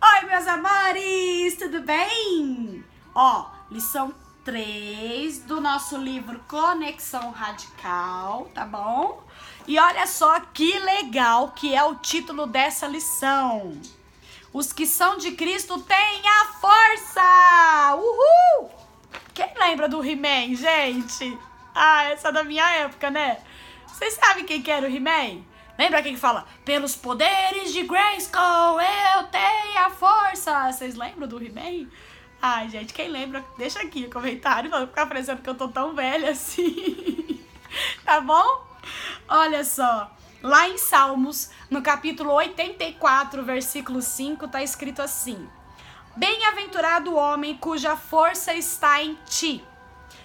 Oi, meus amores, tudo bem? Ó, lição 3 do nosso livro Conexão Radical, tá bom? E olha só que legal que é o título dessa lição. Os que são de Cristo têm a força! Uhul! Quem lembra do He-Man, gente? Ah, essa é da minha época, né? Vocês sabem quem que era o He-Man? Lembra quem que fala? Pelos poderes de Grayskull, eu tenho a força! Vocês lembram do He-Man? Ai, gente, quem lembra, deixa aqui no comentário pra não ficar parecendo que eu tô tão velha assim. Tá bom? Olha só. Lá em Salmos, no capítulo 84, versículo 5, tá escrito assim: Bem-aventurado o homem cuja força está em ti,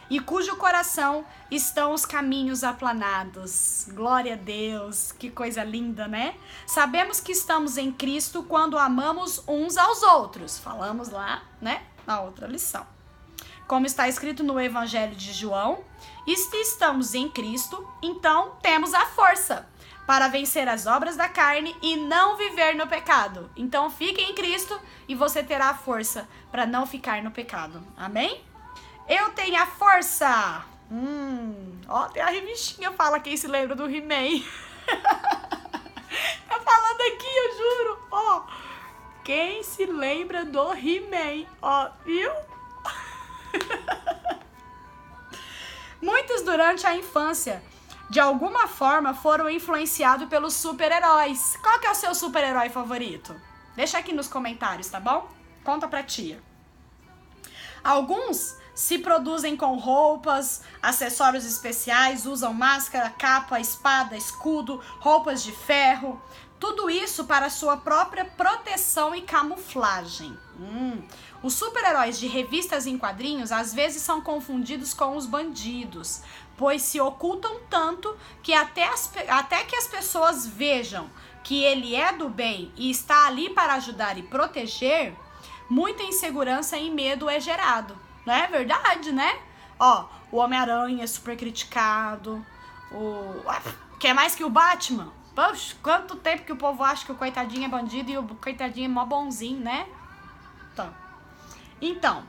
e cujo coração estão os caminhos aplanados. Glória a Deus, que coisa linda, né? Sabemos que estamos em Cristo quando amamos uns aos outros. Falamos lá, né, na outra lição. Como está escrito no Evangelho de João, e se estamos em Cristo, então temos a força para vencer as obras da carne e não viver no pecado. Então fique em Cristo e você terá a força para não ficar no pecado. Amém? Eu tenho a força! Ó, tem a revistinha, fala quem se lembra do He-Man. Tá falando aqui, eu juro. Ó, quem se lembra do He-Man? Ó, viu? Muitos durante a infância, de alguma forma, foram influenciados pelos super-heróis. Qual que é o seu super-herói favorito? Deixa aqui nos comentários, tá bom? Conta pra tia. Alguns se produzem com roupas, acessórios especiais, usam máscara, capa, espada, escudo, roupas de ferro. Tudo isso para sua própria proteção e camuflagem. Os super-heróis de revistas em quadrinhos às vezes são confundidos com os bandidos, pois se ocultam tanto que até que as pessoas vejam que ele é do bem e está ali para ajudar e proteger, muita insegurança e medo é gerado. Não é verdade, né? Ó, o Homem-Aranha é super criticado. Quer mais que o Batman? Poxa, quanto tempo que o povo acha que o coitadinho é bandido e o coitadinho é mó bonzinho, né? Então,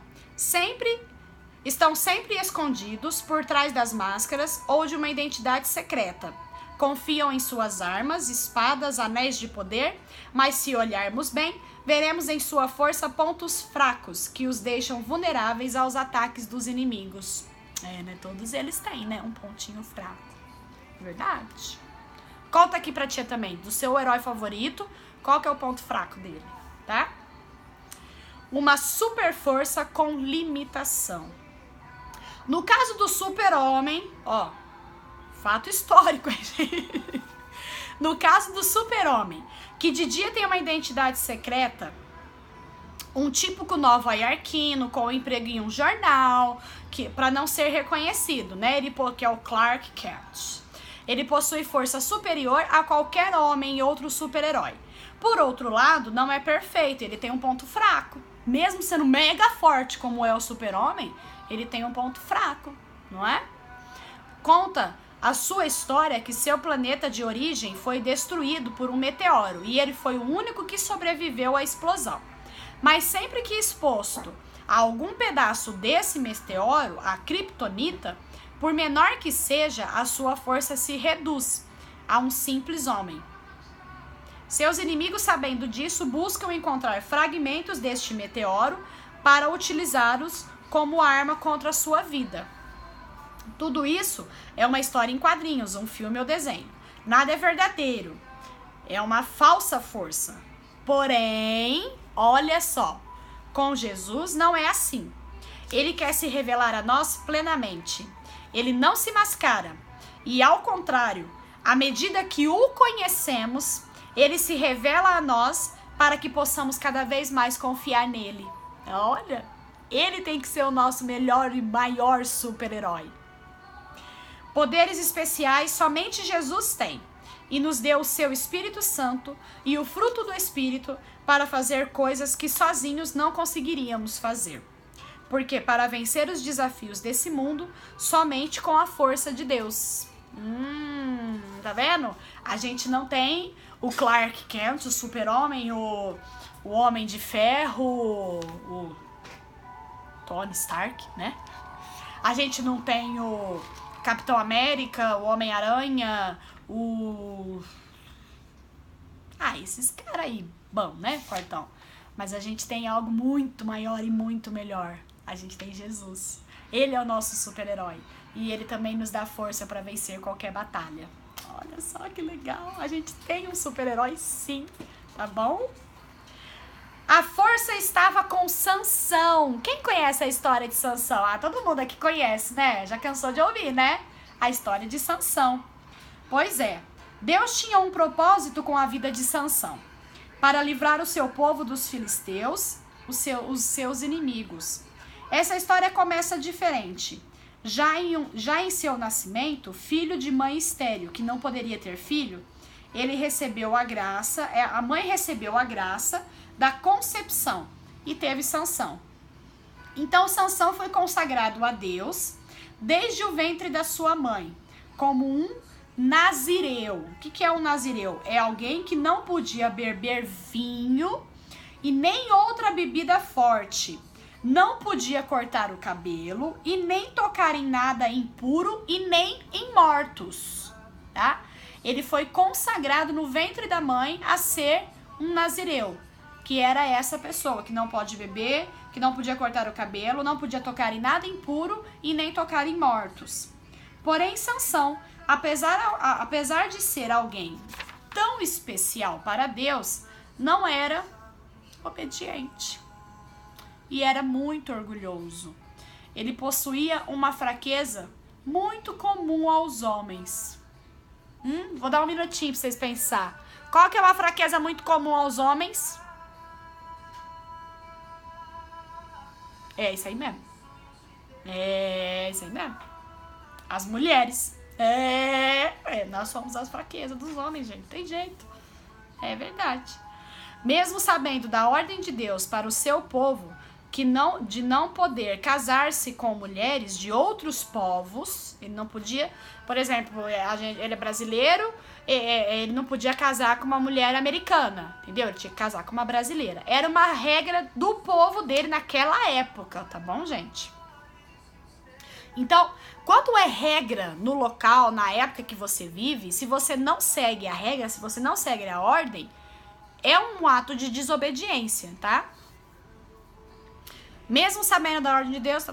estão sempre escondidos por trás das máscaras ou de uma identidade secreta. Confiam em suas armas, espadas, anéis de poder, mas se olharmos bem, veremos em sua força pontos fracos que os deixam vulneráveis aos ataques dos inimigos. Né? Todos eles têm, né? Um pontinho fraco. Verdade. Conta aqui pra tia também, do seu herói favorito, qual que é o ponto fraco dele, tá? Uma super força com limitação. No caso do super-homem, ó, fato histórico, gente. No caso do super-homem, que de dia tem uma identidade secreta, um típico nova-iorquino com emprego em um jornal, para não ser reconhecido, né? Que é o Clark Kent. Ele possui força superior a qualquer homem e outro super-herói. Por outro lado, não é perfeito, ele tem um ponto fraco. Mesmo sendo mega forte como é o super-homem, ele tem um ponto fraco, não é? Conta a sua história que seu planeta de origem foi destruído por um meteoro e ele foi o único que sobreviveu à explosão. Mas sempre que exposto a algum pedaço desse meteoro, a kryptonita, por menor que seja, a sua força se reduz a um simples homem. Seus inimigos, sabendo disso, buscam encontrar fragmentos deste meteoro para utilizá-los como arma contra a sua vida. Tudo isso é uma história em quadrinhos, um filme ou desenho. Nada é verdadeiro. É uma falsa força. Porém, olha só, com Jesus não é assim. Ele quer se revelar a nós plenamente. Ele não se mascara. E ao contrário, à medida que o conhecemos, ele se revela a nós para que possamos cada vez mais confiar nele. Olha, ele tem que ser o nosso melhor e maior super-herói. Poderes especiais somente Jesus tem. E nos deu o seu Espírito Santo e o fruto do Espírito para fazer coisas que sozinhos não conseguiríamos fazer. Porque para vencer os desafios desse mundo, somente com a força de Deus. tá vendo? A gente não tem o Clark Kent, o super-homem, o Homem de Ferro, o Tony Stark, né? A gente não tem o Capitão América, o Homem-Aranha, esses caras aí, bom, né, fortão. Mas a gente tem algo muito maior e muito melhor. A gente tem Jesus. Ele é o nosso super-herói. E ele também nos dá força para vencer qualquer batalha. Olha só que legal. A gente tem um super-herói sim, tá bom? A força estava com Sansão. Quem conhece a história de Sansão? Todo mundo aqui conhece, né? Já cansou de ouvir, né? A história de Sansão. Pois é. Deus tinha um propósito com a vida de Sansão, para livrar o seu povo dos filisteus, os seus inimigos. Essa história começa diferente. Já em seu nascimento, filho de mãe estéril, que não poderia ter filho, ele recebeu a graça, a mãe recebeu a graça da concepção e teve Sansão. Então Sansão foi consagrado a Deus desde o ventre da sua mãe, como um nazireu. O que é um nazireu? É alguém que não podia beber vinho e nem outra bebida forte. Não podia cortar o cabelo e nem tocar em nada impuro e nem em mortos, tá? Ele foi consagrado no ventre da mãe a ser um nazireu, que era essa pessoa que não pode beber, que não podia cortar o cabelo, não podia tocar em nada impuro e nem tocar em mortos. Porém, Sansão, apesar de ser alguém tão especial para Deus, não era obediente e era muito orgulhoso. Ele possuía uma fraqueza muito comum aos homens. Vou dar um minutinho para vocês pensar. Qual que é uma fraqueza muito comum aos homens? É isso aí mesmo. É isso aí mesmo. As mulheres. Nós somos as fraquezas dos homens, gente. Tem jeito. É verdade. Mesmo sabendo da ordem de Deus para o seu povo, de não poder casar-se com mulheres de outros povos, ele não podia, por exemplo, ele é brasileiro, ele não podia casar com uma mulher americana, entendeu? Ele tinha que casar com uma brasileira. Era uma regra do povo dele naquela época, tá bom, gente? Então, quando é regra no local, na época que você vive, se você não segue a regra, se você não segue a ordem, é um ato de desobediência, tá? Mesmo sabendo da ordem de Deus,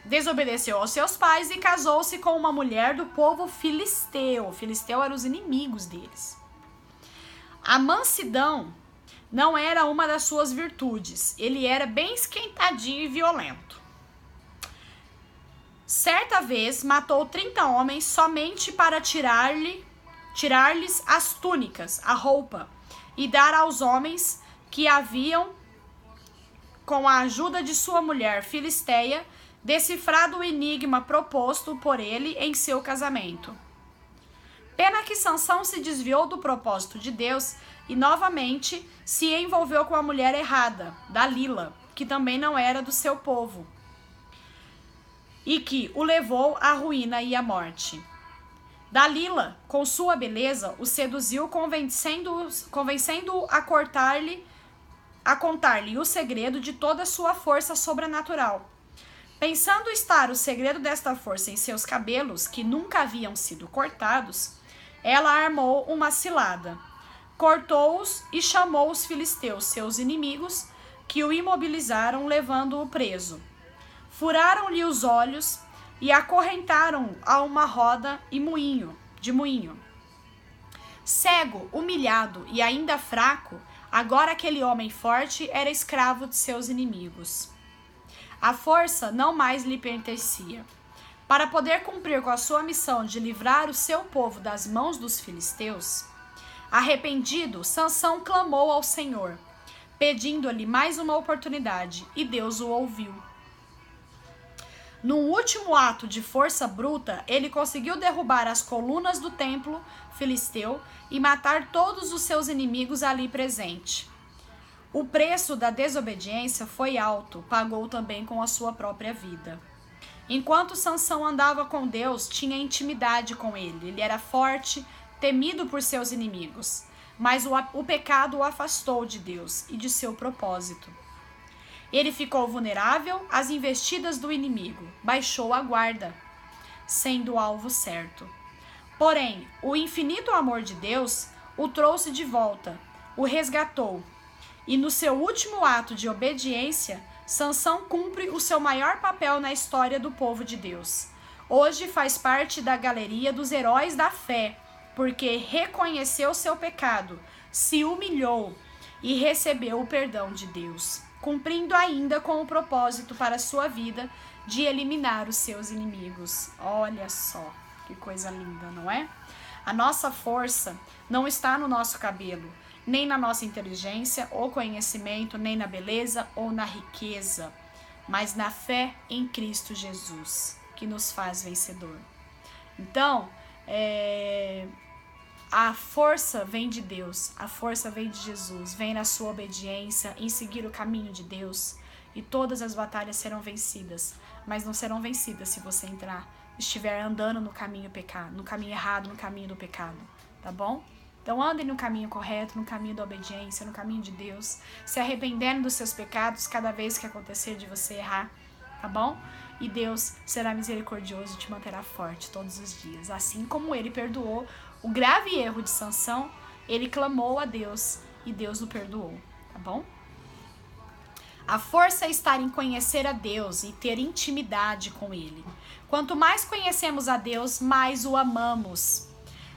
desobedeceu aos seus pais e casou-se com uma mulher do povo filisteu. Filisteu eram os inimigos deles. A mansidão não era uma das suas virtudes. Ele era bem esquentadinho e violento. Certa vez matou 30 homens somente para tirar-lhes as túnicas, a roupa, e dar aos homens que haviam, com a ajuda de sua mulher filisteia, decifrado o enigma proposto por ele em seu casamento. Pena que Sansão se desviou do propósito de Deus e novamente se envolveu com a mulher errada, Dalila, que também não era do seu povo, e que o levou à ruína e à morte. Dalila, com sua beleza, o seduziu, convencendo-o a contar-lhe o segredo de toda a sua força sobrenatural. Pensando estar o segredo desta força em seus cabelos, que nunca haviam sido cortados, ela armou uma cilada, cortou-os e chamou os filisteus, seus inimigos, que o imobilizaram, levando-o preso. Furaram-lhe os olhos e acorrentaram a uma roda de moinho. Cego, humilhado e ainda fraco, agora aquele homem forte era escravo de seus inimigos. A força não mais lhe pertencia. Para poder cumprir com a sua missão de livrar o seu povo das mãos dos filisteus, arrependido, Sansão clamou ao Senhor, pedindo-lhe mais uma oportunidade, e Deus o ouviu. Num último ato de força bruta, ele conseguiu derrubar as colunas do templo filisteu e matar todos os seus inimigos ali presentes. O preço da desobediência foi alto, pagou também com a sua própria vida. Enquanto Sansão andava com Deus, tinha intimidade com ele. Ele era forte, temido por seus inimigos. Mas o pecado o afastou de Deus e de seu propósito. Ele ficou vulnerável às investidas do inimigo. Baixou a guarda, sendo o alvo certo. Porém, o infinito amor de Deus o trouxe de volta, o resgatou. E no seu último ato de obediência, Sansão cumpre o seu maior papel na história do povo de Deus. Hoje faz parte da galeria dos heróis da fé, porque reconheceu seu pecado, se humilhou e recebeu o perdão de Deus, cumprindo ainda com o propósito para a sua vida de eliminar os seus inimigos. Olha só, que coisa linda, não é? A nossa força não está no nosso cabelo, nem na nossa inteligência ou conhecimento, nem na beleza ou na riqueza, mas na fé em Cristo Jesus, que nos faz vencedor. Então, a força vem de Deus, a força vem de Jesus, vem na sua obediência, em seguir o caminho de Deus, e todas as batalhas serão vencidas, mas não serão vencidas se você estiver andando no caminho no caminho errado, no caminho do pecado, tá bom? Então andem no caminho correto, no caminho da obediência, no caminho de Deus, se arrependendo dos seus pecados cada vez que acontecer de você errar, tá bom? E Deus será misericordioso e te manterá forte todos os dias. Assim como ele perdoou o grave erro de Sansão, ele clamou a Deus e Deus o perdoou, tá bom? A força está em conhecer a Deus e ter intimidade com ele. Quanto mais conhecemos a Deus, mais o amamos.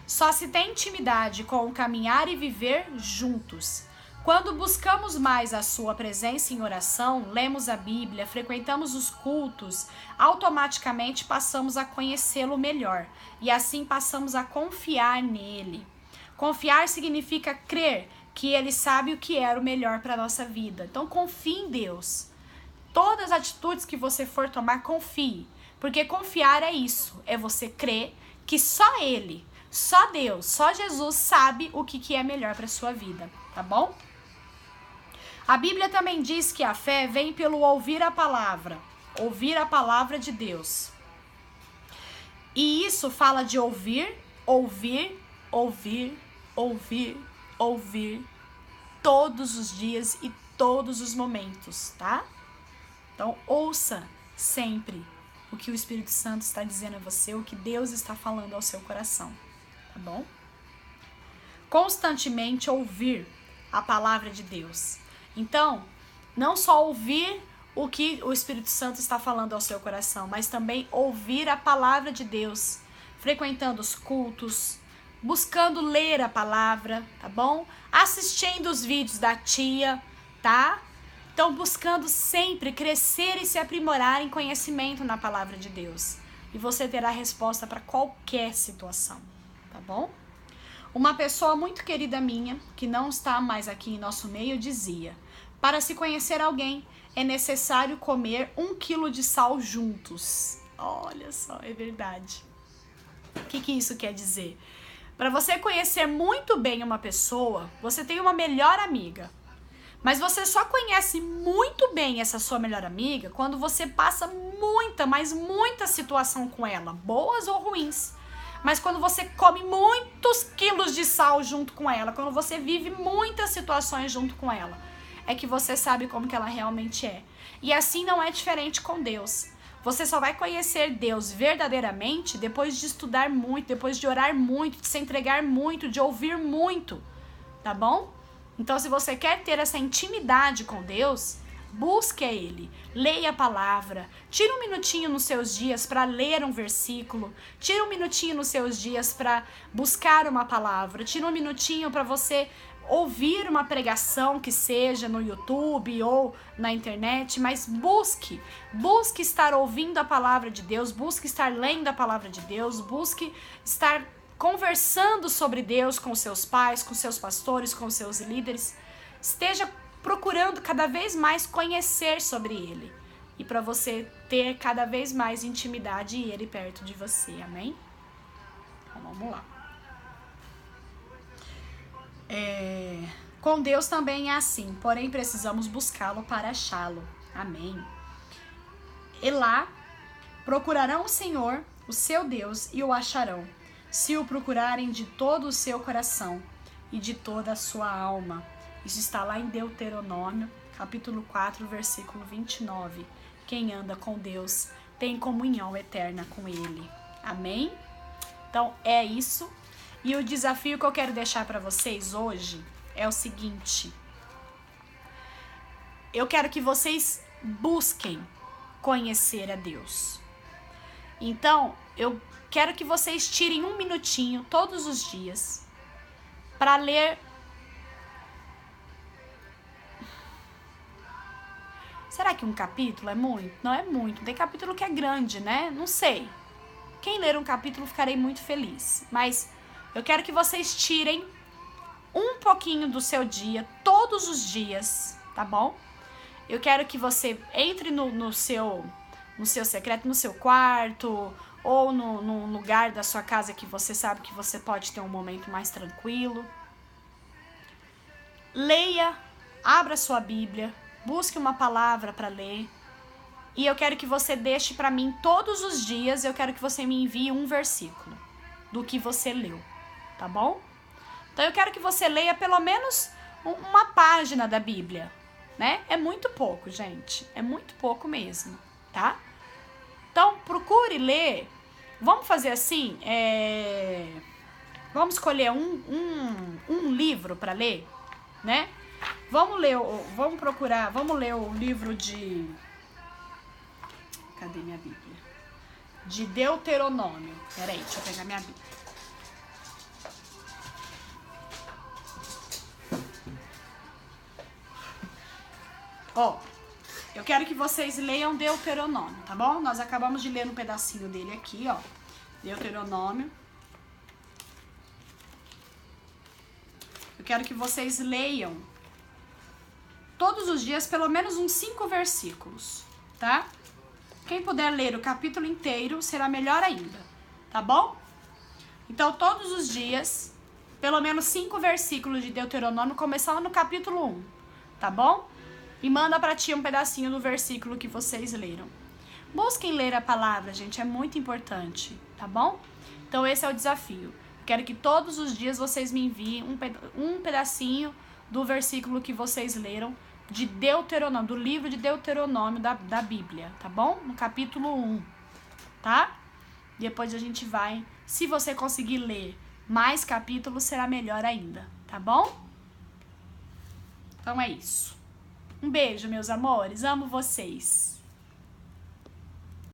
Só se tem intimidade com o caminhar e viver juntos. Quando buscamos mais a sua presença em oração, lemos a Bíblia, frequentamos os cultos, automaticamente passamos a conhecê-lo melhor e assim passamos a confiar nele. Confiar significa crer que ele sabe o que é o melhor para a nossa vida. Então confie em Deus. Todas as atitudes que você for tomar, confie. Porque confiar é isso, é você crer que só ele, só Deus, só Jesus sabe o que é melhor para a sua vida, tá bom? A Bíblia também diz que a fé vem pelo ouvir a palavra de Deus. E isso fala de ouvir todos os dias e todos os momentos, tá? Então ouça sempre o que o Espírito Santo está dizendo a você, o que Deus está falando ao seu coração, tá bom? Constantemente ouvir a palavra de Deus. Então, não só ouvir o que o Espírito Santo está falando ao seu coração, mas também ouvir a palavra de Deus, frequentando os cultos, buscando ler a palavra, tá bom? Assistindo os vídeos da tia, tá? Então, buscando sempre crescer e se aprimorar em conhecimento na palavra de Deus. E você terá resposta para qualquer situação, tá bom? Uma pessoa muito querida minha, que não está mais aqui em nosso meio, dizia: para se conhecer alguém, é necessário comer 1 quilo de sal juntos. Olha só, é verdade. O que isso quer dizer? Para você conhecer muito bem uma pessoa, você tem uma melhor amiga. Mas você só conhece muito bem essa sua melhor amiga quando você passa muita situação com ela, boas ou ruins. Mas quando você come muitos quilos de sal junto com ela, quando você vive muitas situações junto com ela, é que você sabe como que ela realmente é. E assim não é diferente com Deus. Você só vai conhecer Deus verdadeiramente depois de estudar muito, depois de orar muito, de se entregar muito, de ouvir muito, tá bom? Então, se você quer ter essa intimidade com Deus, busque a Ele, leia a palavra, tira um minutinho nos seus dias para ler um versículo, tira um minutinho nos seus dias para buscar uma palavra, tira um minutinho para você ouvir uma pregação que seja no YouTube ou na internet, mas busque estar ouvindo a palavra de Deus, busque estar lendo a palavra de Deus, busque estar conversando sobre Deus com seus pais, com seus pastores, com seus líderes. Esteja procurando cada vez mais conhecer sobre Ele e para você ter cada vez mais intimidade e Ele perto de você, amém? Então vamos lá. Com Deus também é assim, porém precisamos buscá-lo para achá-lo, amém? Elá Procurarão o Senhor, o seu Deus, e o acharão, se o procurarem de todo o seu coração e de toda a sua alma. Isso está lá em Deuteronômio, capítulo 4, versículo 29. Quem anda com Deus tem comunhão eterna com Ele. Amém? Então, é isso. E o desafio que eu quero deixar para vocês hoje é o seguinte. Eu quero que vocês busquem conhecer a Deus. Então, eu quero que vocês tirem um minutinho todos os dias para ler. Será que um capítulo é muito? Não é muito. Tem capítulo que é grande, né? Não sei. Quem ler um capítulo ficarei muito feliz. Mas eu quero que vocês tirem um pouquinho do seu dia, todos os dias, tá bom? Eu quero que você entre no seu secreto, no seu quarto, ou no lugar da sua casa que você sabe que você pode ter um momento mais tranquilo. Leia, abra sua Bíblia, busque uma palavra para ler. E eu quero que você deixe para mim todos os dias, eu quero que você me envie um versículo do que você leu, tá bom? Então eu quero que você leia pelo menos uma página da Bíblia, né? É muito pouco, gente, é muito pouco mesmo, tá? Então procure ler, vamos fazer assim, vamos escolher um livro para ler, né? Vamos ler o livro de... Cadê minha Bíblia? De Deuteronômio. Peraí, deixa eu pegar minha Bíblia. Ó, eu quero que vocês leiam Deuteronômio, tá bom? Nós acabamos de ler um pedacinho dele aqui, ó. Deuteronômio. Eu quero que vocês leiam todos os dias pelo menos uns 5 versículos, tá? Quem puder ler o capítulo inteiro será melhor ainda, tá bom? Então, todos os dias, pelo menos 5 versículos de Deuteronômio, começando no capítulo 1, tá bom? E manda pra tia um pedacinho do versículo que vocês leram. Busquem ler a palavra, gente, é muito importante, tá bom? Então, esse é o desafio. Quero que todos os dias vocês me enviem um pedacinho do versículo que vocês leram de Deuteronômio, do livro de Deuteronômio da Bíblia, tá bom? No capítulo 1, tá? Depois a gente vai, se você conseguir ler mais capítulos, será melhor ainda, tá bom? Então é isso. Um beijo, meus amores, amo vocês.